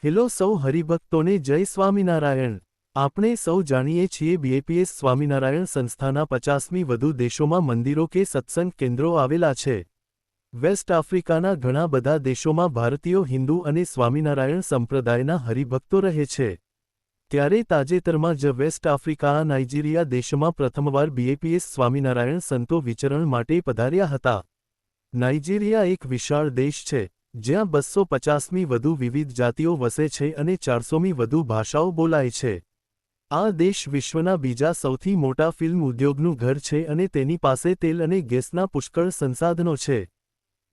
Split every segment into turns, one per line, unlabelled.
Hello સૌ હરિભક્તોને જય સ્વામિનારાયણ। આપણે સૌ જાણીએ છીએ બીએપીએસ સ્વામિનારાયણ સંસ્થાના 50મી વધુ દેશોમાં મંદિરો કે સત્સંગ કેન્દ્રો આવેલા છે। વેસ્ટ આફ્રિકાના ઘણા બધા દેશોમાં ભારતીયો હિન્દુ અને સ્વામિનારાયણ સંપ્રદાયના હરિભક્તો રહે છે। ત્યારે તાજેતરમાં જ વેસ્ટ આફ્રિકા નાઇજીરિયા દેશમાં પ્રથમવાર બીએપીએસ સ્વામિનારાયણ સંતો વિચરણ માટે પધાર્યા હતા। નાઇજીરિયા એક વિશાળ દેશ છે, જ્યાં 250મી વધુ વિવિધ જાતિઓ વસે છે અને 400મી વધુ ભાષાઓ બોલાય છે। આ દેશ વિશ્વના બીજા સૌથી મોટા ફિલ્મ ઉદ્યોગનું ઘર છે અને તેની પાસે તેલ અને ગેસના પુષ્કળ સંસાધનો છે।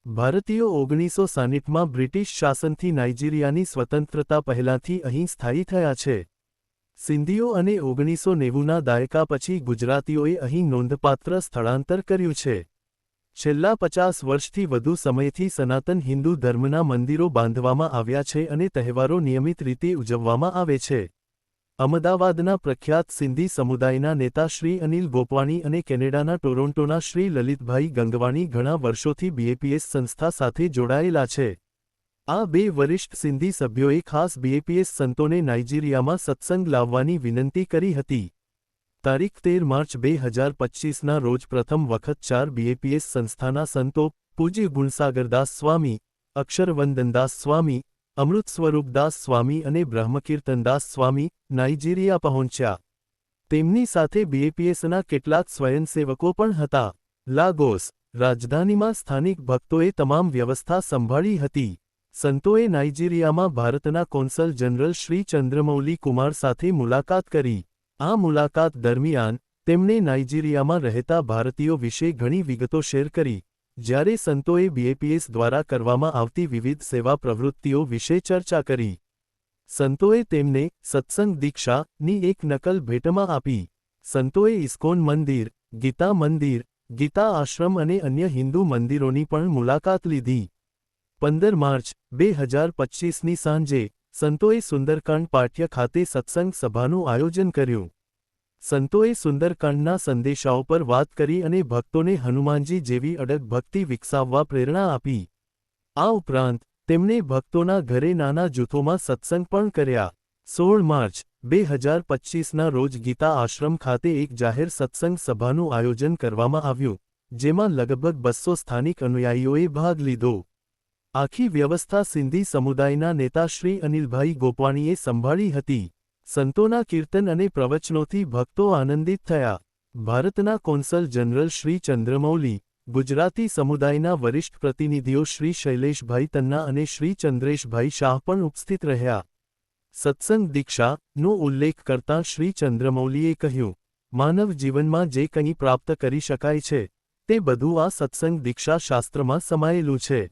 ભારતીયો 1960માં બ્રિટિશ શાસનથી નાઇજીરિયાની સ્વતંત્રતા પહેલાંથી અહીં સ્થાયી થયા છે। સિંધીઓ અને 1990ના દાયકા પછી ગુજરાતીઓએ અહીં નોંધપાત્ર સ્થળાંતર કર્યું છે। છેલ્લા 50 વર્ષથી વધુ સમયથી સનાતન હિન્દુ ધર્મના મંદિરો બાંધવામાં આવ્યા છે અને તહેવારો નિયમિત રીતે ઉજવવામાં આવે છે। અમદાવાદના પ્રખ્યાત સિંધી સમુદાયના નેતા શ્રી અનિલ ગોપવાણી અને કેનેડાના ટોરોન્ટોના શ્રી લલિતભાઈ ગંગવાણી ઘણા વર્ષોથી બીએપીએસ સંસ્થા સાથે જોડાયેલા છે। આ બે વરિષ્ઠ સિંધી સભ્યોએ ખાસ બીએપીએસ સંતોને નાઇજીરિયામાં સત્સંગ લાવવાની વિનંતી કરી હતી। તારીખ 13 માર્ચ 2025ના રોજ પ્રથમ વખત 4 બીએપીએસ સંસ્થાના સંતો પૂજ્ય ગુણસાગરદાસ સ્વામી, અક્ષરવંદનદાસ સ્વામી, અમૃત સ્વરૂપદાસ સ્વામી અને બ્રહ્મકીર્તનદાસ સ્વામી નાઇજીરિયા પહોંચ્યા। તેમની સાથે બીએપીએસના કેટલાક સ્વયંસેવકો પણ હતા। લાગોસ, રાજધાનીમાં સ્થાનિક ભક્તોએ તમામ વ્યવસ્થા સંભાળી હતી। સંતોએ નાઇજીરિયામાં ભારતના કોન્સલ જનરલ શ્રી ચંદ્રમૌલી કુમાર સાથે મુલાકાત કરી। આ મુલાકાત દરમિયાન તેમણે નાઇજીરિયામાં રહેતા ભારતીયો વિશે ઘણી વિગતો શેર કરી, જ્યારે સંતોએ બીએપીએસ દ્વારા કરવામાં આવતી વિવિધ સેવા પ્રવૃત્તિઓ વિશે ચર્ચા કરી। સંતોએ તેમને સત્સંગ દીક્ષાની એક નકલ ભેટમાં આપી। સંતોએ ઇસ્કોન મંદિર, ગીતા મંદિર, ગીતા આશ્રમ અને અન્ય હિન્દુ મંદિરોની પણ મુલાકાત લીધી। 15 માર્ચ 2025ની સાંજે સંતોએ સુંદરકાંડ પાઠ્ય ખાતે સત્સંગ સભાનું આયોજન કર્યું। સંતોએ સુંદરકાંડના સંદેશાઓ પર વાત કરી અને ભક્તોને હનુમાનજી જેવી અડગ ભક્તિ વિકસાવવા પ્રેરણા આપી। આ ઉપરાંત તેમણે ભક્તોના ઘરે નાના જૂથોમાં સત્સંગ પણ કર્યા। 16 માર્ચ 2025ના રોજ ગીતા આશ્રમ ખાતે એક જાહેર સત્સંગ સભાનું આયોજન કરવામાં આવ્યું, જેમાં લગભગ 200 સ્થાનિક અનુયાયીઓએ ભાગ લીધો। આખી વ્યવસ્થા સિંધી સમુદાયના નેતા શ્રી અનિલભાઈ ગોપવાણીએ સંભાળી હતી। સંતોના કીર્તન અને પ્રવચનોથી ભક્તો આનંદિત થયા। ભારતના કોન્સલ જનરલ શ્રી ચંદ્રમૌલી, ગુજરાતી સમુદાયના વરિષ્ઠ પ્રતિનિધિઓ શ્રી શૈલેષભાઈ તન્ના અને શ્રી ચંદ્રેશભાઈ શાહ પણ ઉપસ્થિત રહ્યા। સત્સંગ દીક્ષાનો ઉલ્લેખ કરતાં શ્રી ચંદ્રમૌલીએ કહ્યું, માનવ જીવનમાં જે કંઈ પ્રાપ્ત કરી શકાય છે, તે બધું આ સત્સંગ દીક્ષા શાસ્ત્રમાં સમાયેલું છે।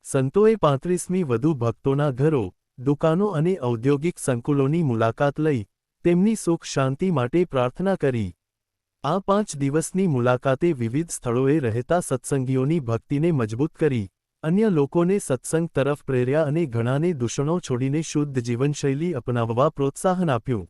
સંતોએ 35મી વધુ ભક્તોના ઘરો, દુકાનો અને ઔદ્યોગિક સંકુલોની મુલાકાત લઈ તેમની સુખ શાંતિ માટે પ્રાર્થના કરી। આ 5 દિવસની મુલાકાતે વિવિધ સ્થળોએ રહેતા સત્સંગીઓની ભક્તિને મજબૂત કરી, અન્ય લોકોને સત્સંગ તરફ પ્રેર્યા અને ઘણાને દૂષણો છોડીને શુદ્ધ જીવનશૈલી અપનાવવા પ્રોત્સાહન આપ્યું।